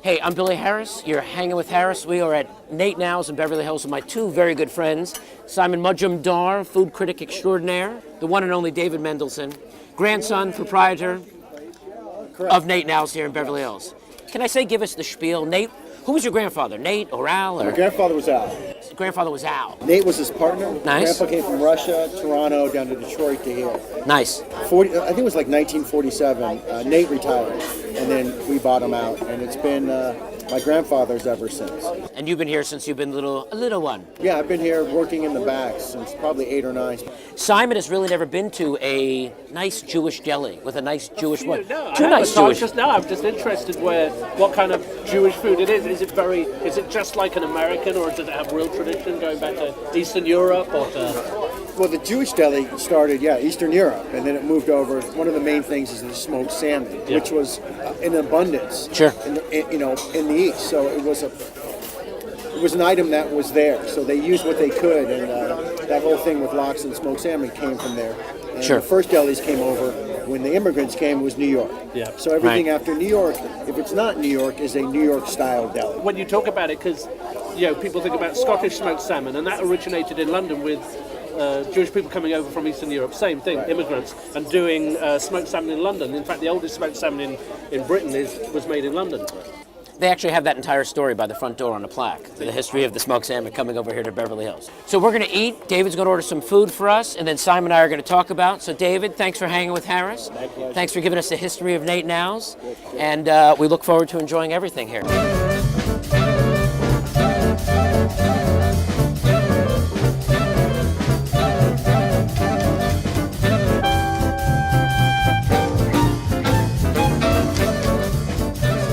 Hey, I'm Billy Harris. You're hanging with Harris. We are at N Als in Beverly Hills with my two very good friends, Simon Mujumdar, food critic extraordinaire, the one and only David Mendelsohn, grandson, proprietor of N Als here in Beverly Hills. Can I say, give us the spiel? Nate, who was your grandfather? Nate or Al? Or? My grandfather was Al. Grandfather was Al. Nate was his partner. Nice. Grandpa came from Russia, Toronto, down to Detroit to here. Nice. I think it was like 1947. Nate retired, and then we bought him out, and it's been my grandfather's ever since. And you've been here since you've been a little one. Yeah, I've been here working in the back since probably 8 or 9. Simon has really never been to a nice Jewish deli with a nice Jewish one. No, Two nice Jewish. I'm just interested what kind of Jewish food it is. Is it just like an American, or does it have real tradition going back to Eastern Europe or to? Well, the Jewish deli started, Eastern Europe, and then it moved over. One of the main things is the smoked salmon, which was in abundance. Sure. In the East, so it was an item that was there. So they used what they could, and that whole thing with lox and smoked salmon came from there. And Sure. The first delis came over when the immigrants came. It was New York. Yeah. So everything Right. after New York, if it's not New York, is a New York style deli. When you talk about it, because people think about Scottish smoked salmon, and that originated in London with Jewish people coming over from Eastern Europe. Same thing, Right. immigrants, and doing smoked salmon in London. In fact, the oldest smoked salmon in Britain was made in London. They actually have that entire story by the front door on a plaque, the history of the smoked salmon coming over here to Beverly Hills. So we're going to eat. David's going to order some food for us, and then Simon and I are going to talk about. So David, thanks for hanging with Harris. My pleasure. Thanks for giving us the history of N Als, and we look forward to enjoying everything here.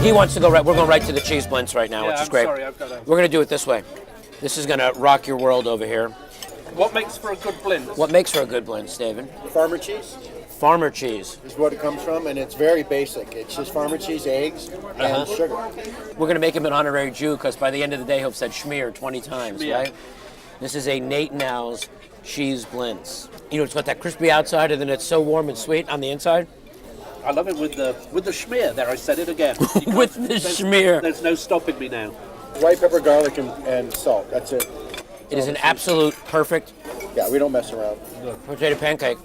He wants to go right. We're going right to the cheese blintz right now, which is great. Sorry, I've got to. We're going to do it this way. This is going to rock your world over here. What makes for a good blend? What makes for a good blintz, David? Farmer cheese Farmer cheese. is what it comes from, and it's very basic. It's just farmer cheese, eggs, and sugar. We're going to make him an honorary Jew because by the end of the day he'll have said schmear 20 times, Yeah. right? This is a N Als cheese blintz. You know, it's got that crispy outside and then it's so warm and sweet on the inside. I love it with the schmear. There, I said it again. With the schmear. There's no stopping me now. White pepper, garlic, and salt. That's it. It is an absolute perfect Yeah, we don't mess around. potato pancake.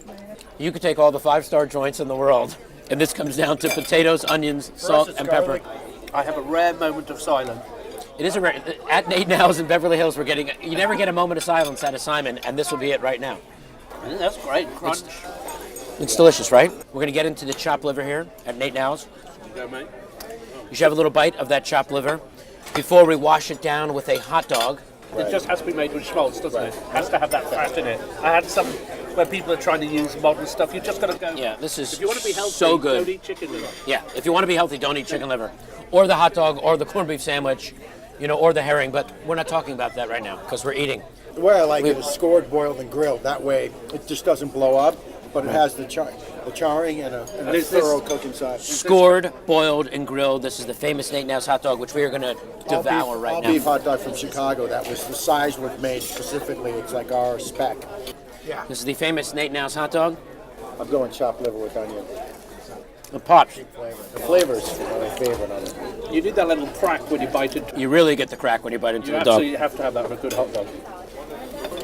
You could take all the 5-star joints in the world, and this comes down to potatoes, onions, salt, and pepper. I have a rare moment of silence. It is a rare. At N Als in Beverly Hills, you never get a moment of silence out of Simon, and this will be it right now. That's great. Crunch. It's delicious, right? We're going to get into the chopped liver here at N Als. Go, mate. You should have a little bite of that chopped liver before we wash it down with a hot dog. It just has to be made with schmaltz, doesn't it? It has to have that fat in it. I had some where people are trying to use modern stuff. You just got to go. Yeah, this is If you want to be healthy, so good. don't eat chicken liver. Yeah, if you want to be healthy, don't eat chicken liver. Or the hot dog, or the corned beef sandwich, or the herring, but we're not talking about that right now because we're eating. The way I like it is scored, boiled, and grilled. That way, it just doesn't blow up, but it has the charring and a thorough cook inside. Scored, boiled, and grilled. This is the famous N Als hot dog, which we are going to devour right all now. beef hot dog from Chicago. That was the size was made specifically. It's like our spec. Yeah. This is the famous N Als hot dog. I'm going chopped liver with onion. The pops. The flavors are my favorite on it. You need that little crack when you bite it. You really get the crack when you bite into You the dog. absolutely have to have that for a good hot dog.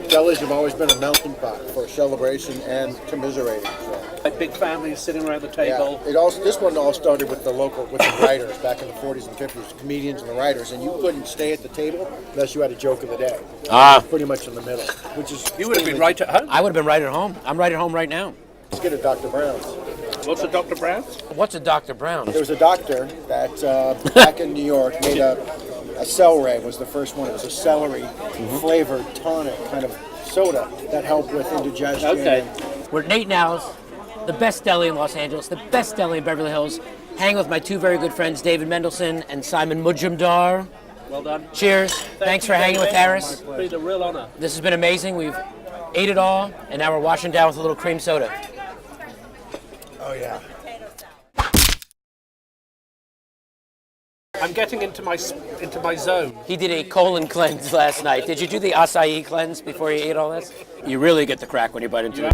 Delis have always been a melting pot for celebration and commiserating. So. Like big families sitting around the table. Yeah. This one all started with the writers back in the 40s and 50s, the comedians and the writers, and you couldn't stay at the table unless you had a joke of the day. Pretty much in the middle, which is You would have been right at home. I would have been right at home. I'm right at home right now. Let's get a Dr. Brown's. What's a Dr. Brown's? What's a Dr. Brown? There was a doctor that back in New York made a celery was the first one. It was a celery flavored tonic kind of soda that helped with indigestion. Okay. We're at N Als, the best deli in Los Angeles, the best deli in Beverly Hills. Hanging with my two very good friends, David Mendelsohn and Simon Mujumdar. Well done. Cheers. Thanks for hanging with Harris. It's been a real honor. This has been amazing. We've ate it all, and now we're washing down with a little cream soda. Oh yeah. I'm getting into my zone. He did a colon cleanse last night. Did you do the acai cleanse before you ate all this? You really get the crack when you bite into it.